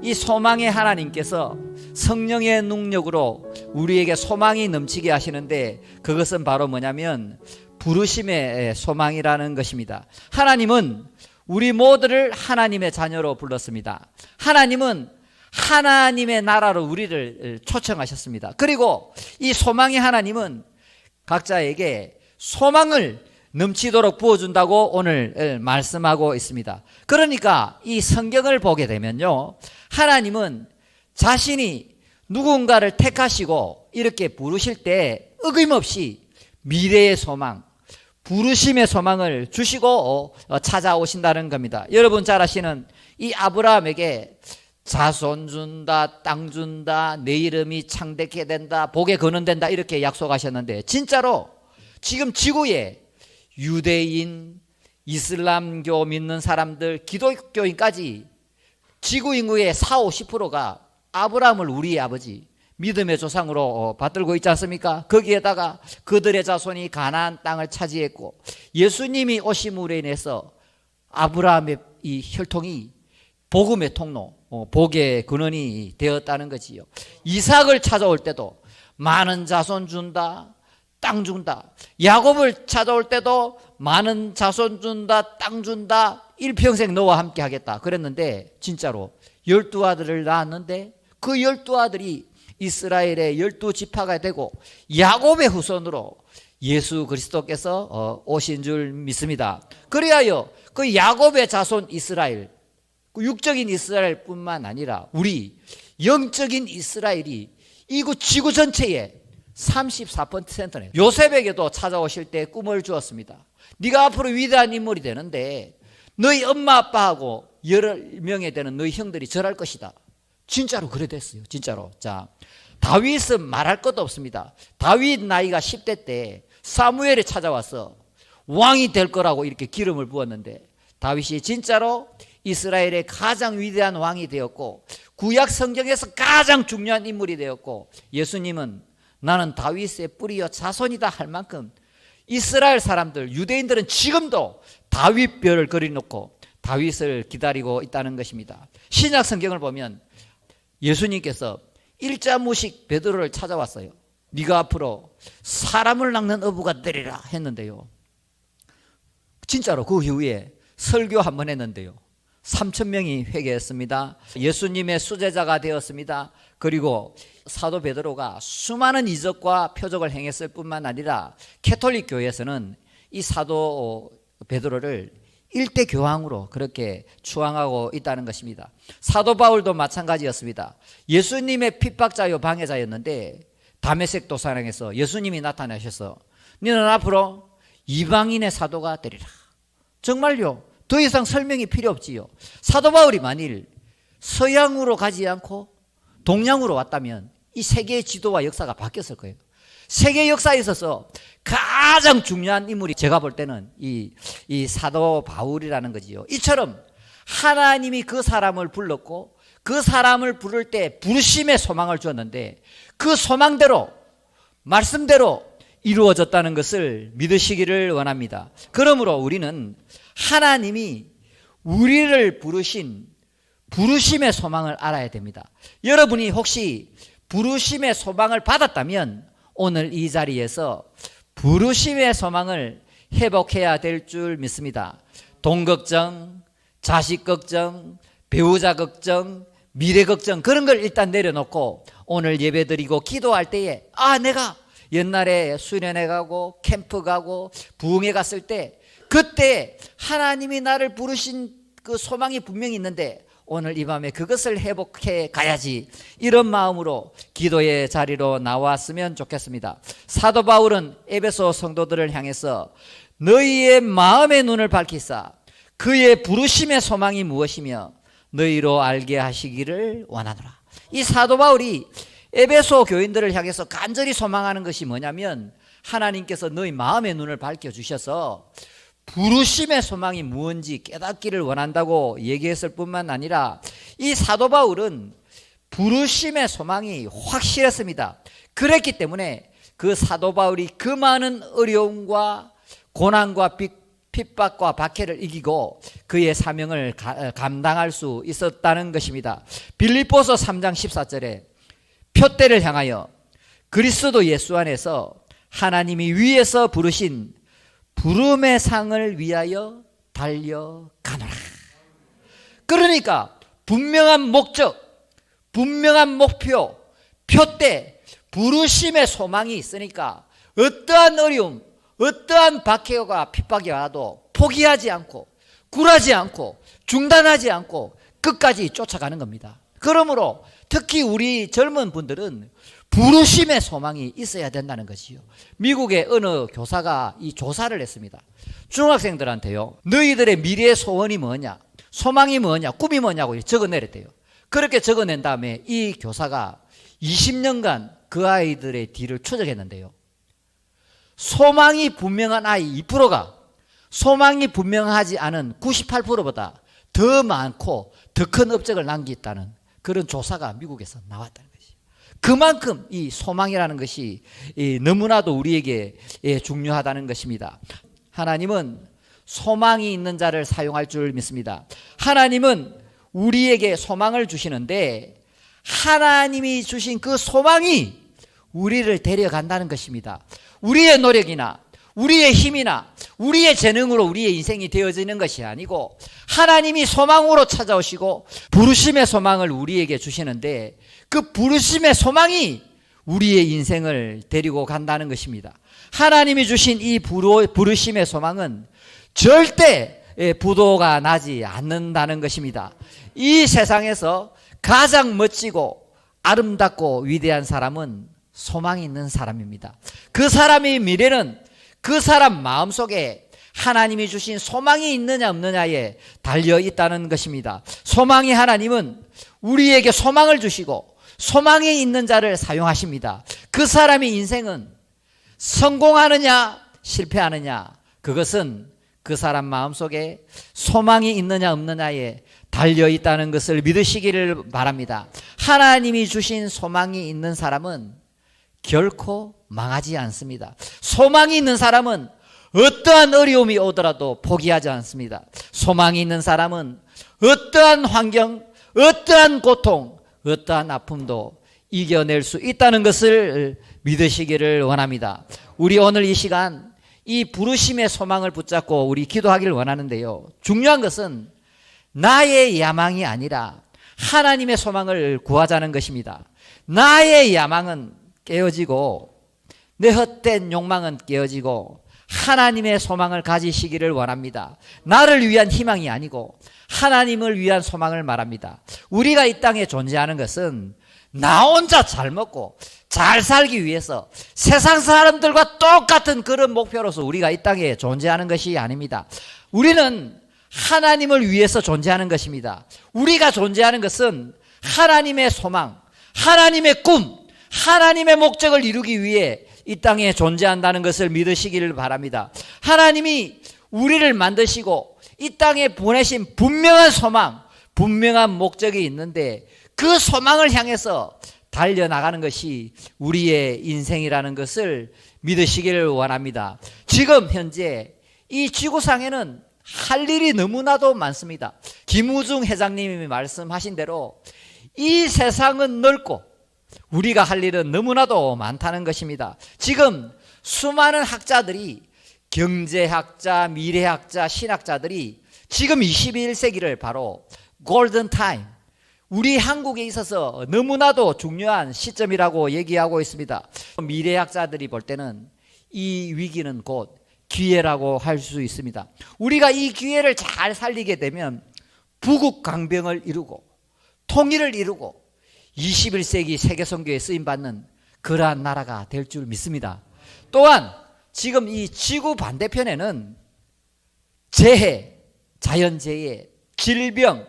이 소망의 하나님께서 성령의 능력으로 우리에게 소망이 넘치게 하시는데, 그것은 바로 뭐냐면 부르심의 소망이라는 것입니다. 하나님은 우리 모두를 하나님의 자녀로 불렀습니다. 하나님은 하나님의 나라로 우리를 초청하셨습니다. 그리고 이 소망의 하나님은 각자에게 소망을 넘치도록 부어준다고 오늘 말씀하고 있습니다. 그러니까 이 성경을 보게 되면요, 하나님은 자신이 누군가를 택하시고 이렇게 부르실 때 어김없이 미래의 소망, 부르심의 소망을 주시고 찾아오신다는 겁니다. 여러분 잘 아시는 이 아브라함에게 자손 준다, 땅 준다, 내 이름이 창대케 된다, 복에 거는된다, 이렇게 약속하셨는데, 진짜로 지금 지구에 유대인, 이슬람교 믿는 사람들, 기독교인까지 지구 인구의 40~50%가 아브라함을 우리의 아버지, 믿음의 조상으로 받들고 있지 않습니까? 거기에다가 그들의 자손이 가나안 땅을 차지했고, 예수님이 오심으로 인해서 아브라함의 이 혈통이 복음의 통로, 복의 근원이 되었다는 거지요. 이삭을 찾아올 때도 많은 자손 준다, 땅 준다. 야곱을 찾아올 때도 많은 자손 준다, 땅 준다, 일평생 너와 함께 하겠다 그랬는데, 진짜로 12아들을 낳았는데 그 12아들이 이스라엘의 12지파가 되고 야곱의 후손으로 예수 그리스도께서 오신 줄 믿습니다. 그리하여 그 야곱의 자손 이스라엘, 그 육적인 이스라엘 뿐만 아니라 우리 영적인 이스라엘이 이곳 지구 전체에 34%네. 요셉에게도 찾아오실 때 꿈을 주었습니다. 네가 앞으로 위대한 인물이 되는데 너희 엄마 아빠하고 10명에 되는 너희 형들이 절할 것이다. 진짜로 그래 됐어요. 진짜로. 자, 다윗은 말할 것도 없습니다. 다윗 나이가 10대 때 사무엘이 찾아와서 왕이 될 거라고 이렇게 기름을 부었는데, 다윗이 진짜로 이스라엘의 가장 위대한 왕이 되었고 구약 성경에서 가장 중요한 인물이 되었고, 예수님은 나는 다윗의 뿌리여 자손이다 할 만큼 이스라엘 사람들, 유대인들은 지금도 다윗별을 그려놓고 다윗을 기다리고 있다는 것입니다. 신약 성경을 보면 예수님께서 일자무식 베드로를 찾아왔어요. 네가 앞으로 사람을 낚는 어부가 되리라 했는데요, 진짜로 그 이후에 설교 한 번 했는데요 3,000명이 회개했습니다. 예수님의 수제자가 되었습니다. 그리고 사도 베드로가 수많은 이적과 표적을 행했을 뿐만 아니라 캐톨릭 교회에서는 이 사도 베드로를 일대 교황으로 그렇게 추앙하고 있다는 것입니다. 사도 바울도 마찬가지였습니다. 예수님의 핍박자요 방해자였는데 다메섹 도사랑에서 예수님이 나타나셔서 너는 앞으로 이방인의 사도가 되리라. 정말요, 더 이상 설명이 필요 없지요. 사도 바울이 만일 서양으로 가지 않고 동양으로 왔다면 이 세계의 지도와 역사가 바뀌었을 거예요. 세계 역사에 있어서 가장 중요한 인물이 제가 볼 때는 이 사도 바울이라는 거지요. 이처럼 하나님이 그 사람을 불렀고 그 사람을 부를 때 부르심의 소망을 주었는데 그 소망대로, 말씀대로 이루어졌다는 것을 믿으시기를 원합니다. 그러므로 우리는 하나님이 우리를 부르신 부르심의 소망을 알아야 됩니다. 여러분이 혹시 부르심의 소망을 받았다면 오늘 이 자리에서 부르심의 소망을 회복해야 될 줄 믿습니다. 돈 걱정, 자식 걱정, 배우자 걱정, 미래 걱정, 그런 걸 일단 내려놓고 오늘 예배드리고 기도할 때에 내가 옛날에 수련회 가고 캠프 가고 부흥회 갔을 때 그때 하나님이 나를 부르신 그 소망이 분명히 있는데 오늘 이 밤에 그것을 회복해 가야지, 이런 마음으로 기도의 자리로 나왔으면 좋겠습니다. 사도 바울은 에베소 성도들을 향해서 너희의 마음의 눈을 밝히사 그의 부르심의 소망이 무엇이며 너희로 알게 하시기를 원하노라. 이 사도 바울이 에베소 교인들을 향해서 간절히 소망하는 것이 뭐냐면 하나님께서 너희 마음의 눈을 밝혀주셔서 부르심의 소망이 무엇인지 깨닫기를 원한다고 얘기했을 뿐만 아니라 이 사도 바울은 부르심의 소망이 확실했습니다. 그랬기 때문에 그 사도 바울이 그 많은 어려움과 고난과 핍박과 박해를 이기고 그의 사명을 감당할 수 있었다는 것입니다. 빌립보서 3장 14절에 표대를 향하여 그리스도 예수 안에서 하나님이 위에서 부르신 부름의 상을 위하여 달려가노라. 그러니까 분명한 목적, 분명한 목표, 표대, 부르심의 소망이 있으니까 어떠한 어려움, 어떠한 박해와 핍박이 와도 포기하지 않고 굴하지 않고 중단하지 않고 끝까지 쫓아가는 겁니다. 그러므로 특히 우리 젊은 분들은 부르심의 소망이 있어야 된다는 것이요. 미국의 어느 교사가 이 조사를 했습니다. 중학생들한테요, 너희들의 미래의 소원이 뭐냐, 소망이 뭐냐, 꿈이 뭐냐고 적어내렸대요. 그렇게 적어낸 다음에 이 교사가 20년간 그 아이들의 뒤를 추적했는데요, 소망이 분명한 아이 2%가 소망이 분명하지 않은 98%보다 더 많고 더 큰 업적을 남겼다는 그런 조사가 미국에서 나왔다는 것이죠. 그만큼 이 소망이라는 것이 너무나도 우리에게 중요하다는 것입니다. 하나님은 소망이 있는 자를 사용할 줄 믿습니다. 하나님은 우리에게 소망을 주시는데 하나님이 주신 그 소망이 우리를 데려간다는 것입니다. 우리의 노력이나 우리의 힘이나 우리의 재능으로 우리의 인생이 되어지는 것이 아니고 하나님이 소망으로 찾아오시고 부르심의 소망을 우리에게 주시는데 그 부르심의 소망이 우리의 인생을 데리고 간다는 것입니다. 하나님이 주신 이 부르심의 소망은 절대 부도가 나지 않는다는 것입니다. 이 세상에서 가장 멋지고 아름답고 위대한 사람은 소망이 있는 사람입니다. 그 사람의 미래는 그 사람 마음속에 하나님이 주신 소망이 있느냐 없느냐에 달려 있다는 것입니다. 소망이 하나님은 우리에게 소망을 주시고 소망이 있는 자를 사용하십니다. 그 사람의 인생은 성공하느냐 실패하느냐 그것은 그 사람 마음속에 소망이 있느냐 없느냐에 달려 있다는 것을 믿으시기를 바랍니다. 하나님이 주신 소망이 있는 사람은 결코 망하지 않습니다. 소망이 있는 사람은 어떠한 어려움이 오더라도 포기하지 않습니다. 소망이 있는 사람은 어떠한 환경, 어떠한 고통, 어떠한 아픔도 이겨낼 수 있다는 것을 믿으시기를 원합니다. 우리 오늘 이 시간 이 부르심의 소망을 붙잡고 우리 기도하기를 원하는데요, 중요한 것은 나의 야망이 아니라 하나님의 소망을 구하자는 것입니다. 나의 야망은 깨어지고 내 헛된 욕망은 깨어지고 하나님의 소망을 가지시기를 원합니다. 나를 위한 희망이 아니고 하나님을 위한 소망을 말합니다. 우리가 이 땅에 존재하는 것은 나 혼자 잘 먹고 잘 살기 위해서 세상 사람들과 똑같은 그런 목표로서 우리가 이 땅에 존재하는 것이 아닙니다. 우리는 하나님을 위해서 존재하는 것입니다. 우리가 존재하는 것은 하나님의 소망, 하나님의 꿈, 하나님의 목적을 이루기 위해 이 땅에 존재한다는 것을 믿으시기를 바랍니다. 하나님이 우리를 만드시고 이 땅에 보내신 분명한 소망, 분명한 목적이 있는데 그 소망을 향해서 달려나가는 것이 우리의 인생이라는 것을 믿으시기를 원합니다. 지금 현재 이 지구상에는 할 일이 너무나도 많습니다. 김우중 회장님이 말씀하신 대로 이 세상은 넓고 우리가 할 일은 너무나도 많다는 것입니다. 지금 수많은 학자들이, 경제학자, 미래학자, 신학자들이 지금 21세기를 바로 골든 타임, 우리 한국에 있어서 너무나도 중요한 시점이라고 얘기하고 있습니다. 미래학자들이 볼 때는 이 위기는 곧 기회라고 할 수 있습니다. 우리가 이 기회를 잘 살리게 되면 부국 강병을 이루고 통일을 이루고 21세기 세계선교에 쓰임받는 그러한 나라가 될 줄 믿습니다. 또한 지금 이 지구 반대편에는 재해, 자연재해, 질병,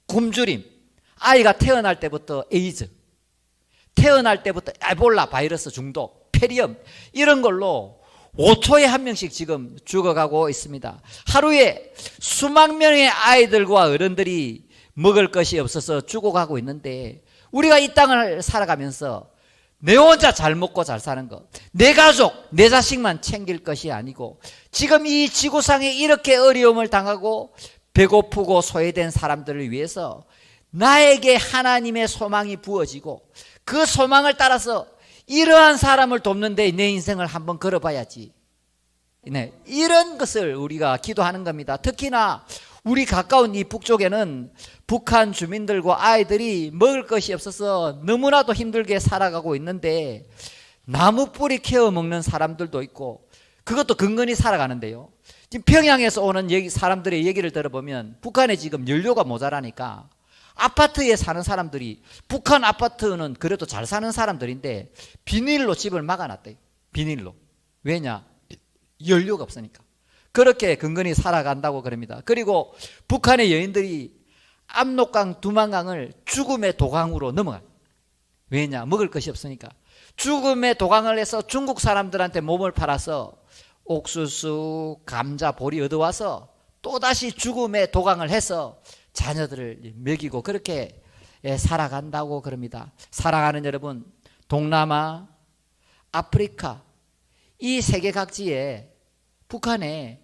굶주림, 아이가 태어날 때부터 에이즈, 태어날 때부터 에볼라 바이러스 중독, 폐렴, 이런 걸로 5초에 한 명씩 지금 죽어가고 있습니다. 하루에 수만 명의 아이들과 어른들이 먹을 것이 없어서 죽어가고 있는데 우리가 이 땅을 살아가면서 내 혼자 잘 먹고 잘 사는 것, 내 가족, 내 자식만 챙길 것이 아니고 지금 이 지구상에 이렇게 어려움을 당하고 배고프고 소외된 사람들을 위해서 나에게 하나님의 소망이 부어지고 그 소망을 따라서 이러한 사람을 돕는데 내 인생을 한번 걸어봐야지. 네, 이런 것을 우리가 기도하는 겁니다. 특히나 우리 가까운 이 북쪽에는 북한 주민들과 아이들이 먹을 것이 없어서 너무나도 힘들게 살아가고 있는데 나무 뿌리 캐어 먹는 사람들도 있고 그것도 근근히 살아가는데요. 지금 평양에서 오는 사람들의 얘기를 들어보면 북한에 지금 연료가 모자라니까 아파트에 사는 사람들이, 북한 아파트는 그래도 잘 사는 사람들인데 비닐로 집을 막아놨대요. 비닐로. 왜냐? 연료가 없으니까. 그렇게 근근히 살아간다고 그럽니다. 그리고 북한의 여인들이 압록강, 두만강을 죽음의 도강으로 넘어가요. 왜냐? 먹을 것이 없으니까. 죽음의 도강을 해서 중국 사람들한테 몸을 팔아서 옥수수, 감자, 보리 얻어와서 또다시 죽음의 도강을 해서 자녀들을 먹이고 그렇게 살아간다고 그럽니다. 사랑하는 여러분, 동남아, 아프리카 이 세계 각지에 북한에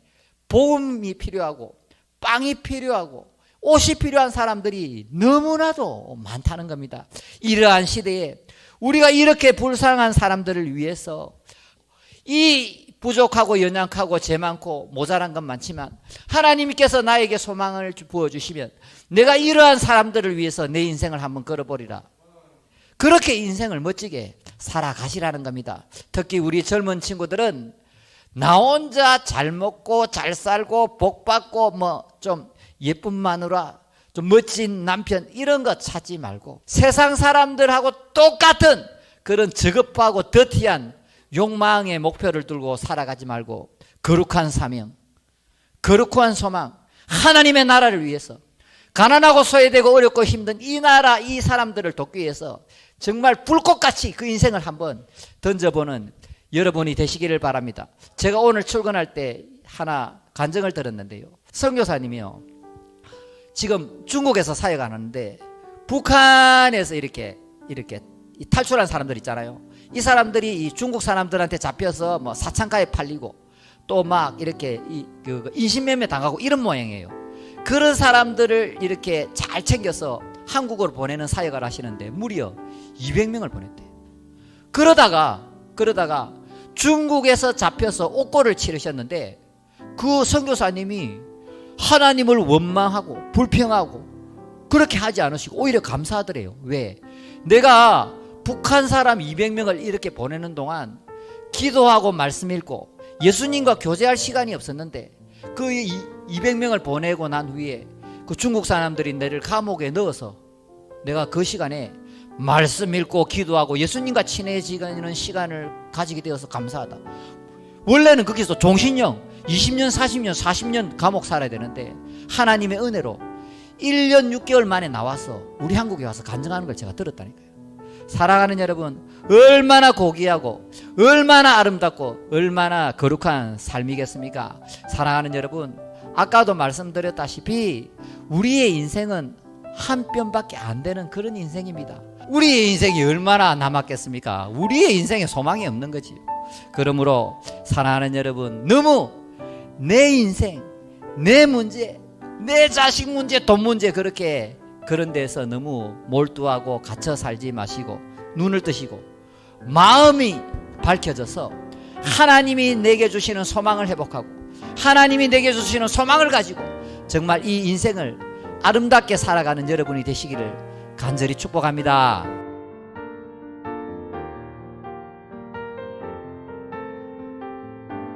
보험이 필요하고 빵이 필요하고 옷이 필요한 사람들이 너무나도 많다는 겁니다. 이러한 시대에 우리가 이렇게 불쌍한 사람들을 위해서 이 부족하고 연약하고 죄 많고 모자란 건 많지만 하나님께서 나에게 소망을 부어주시면 내가 이러한 사람들을 위해서 내 인생을 한번 걸어보리라. 그렇게 인생을 멋지게 살아가시라는 겁니다. 특히 우리 젊은 친구들은 나 혼자 잘 먹고 잘 살고 복 받고 뭐 좀 예쁜 마누라, 좀 멋진 남편 이런 거 찾지 말고 세상 사람들하고 똑같은 그런 저급하고 더티한 욕망의 목표를 들고 살아가지 말고 거룩한 사명, 거룩한 소망, 하나님의 나라를 위해서 가난하고 소외되고 어렵고 힘든 이 나라 이 사람들을 돕기 위해서 정말 불꽃같이 그 인생을 한번 던져보는 여러분이 되시기를 바랍니다. 제가 오늘 출근할 때 하나 간증을 들었는데요. 선교사님이요, 지금 중국에서 사역하는데 북한에서 이렇게 탈출한 사람들 있잖아요. 이 사람들이 이 중국 사람들한테 잡혀서 뭐 사창가에 팔리고 또 막 이렇게 인신매매 당하고 이런 모양이에요. 그런 사람들을 이렇게 잘 챙겨서 한국으로 보내는 사역을 하시는데 무려 200명을 보냈대요. 그러다가 중국에서 잡혀서 옥고를 치르셨는데 그 선교사님이 하나님을 원망하고 불평하고 그렇게 하지 않으시고 오히려 감사하더래요. 왜? 내가 북한 사람 200명을 이렇게 보내는 동안 기도하고 말씀 읽고 예수님과 교제할 시간이 없었는데 그 200명을 보내고 난 후에 그 중국 사람들이 나를 감옥에 넣어서 내가 그 시간에 말씀 읽고 기도하고 예수님과 친해지는 시간을 가지게 되어서 감사하다. 원래는 거기서 종신형 20년 40년 감옥 살아야 되는데 하나님의 은혜로 1년 6개월 만에 나와서 우리 한국에 와서 간증하는 걸 제가 들었다니까요. 사랑하는 여러분, 얼마나 고귀하고 얼마나 아름답고 얼마나 거룩한 삶이겠습니까? 사랑하는 여러분, 아까도 말씀드렸다시피 우리의 인생은 한 뼘밖에 안 되는 그런 인생입니다. 우리의 인생이 얼마나 남았겠습니까? 우리의 인생에 소망이 없는 거지요. 그러므로 사랑하는 여러분, 너무 내 인생, 내 문제, 내 자식 문제, 돈 문제 그런 데서 너무 몰두하고 갇혀 살지 마시고 눈을 뜨시고 마음이 밝혀져서 하나님이 내게 주시는 소망을 회복하고 하나님이 내게 주시는 소망을 가지고 정말 이 인생을 아름답게 살아가는 여러분이 되시기를 간절히 축복합니다.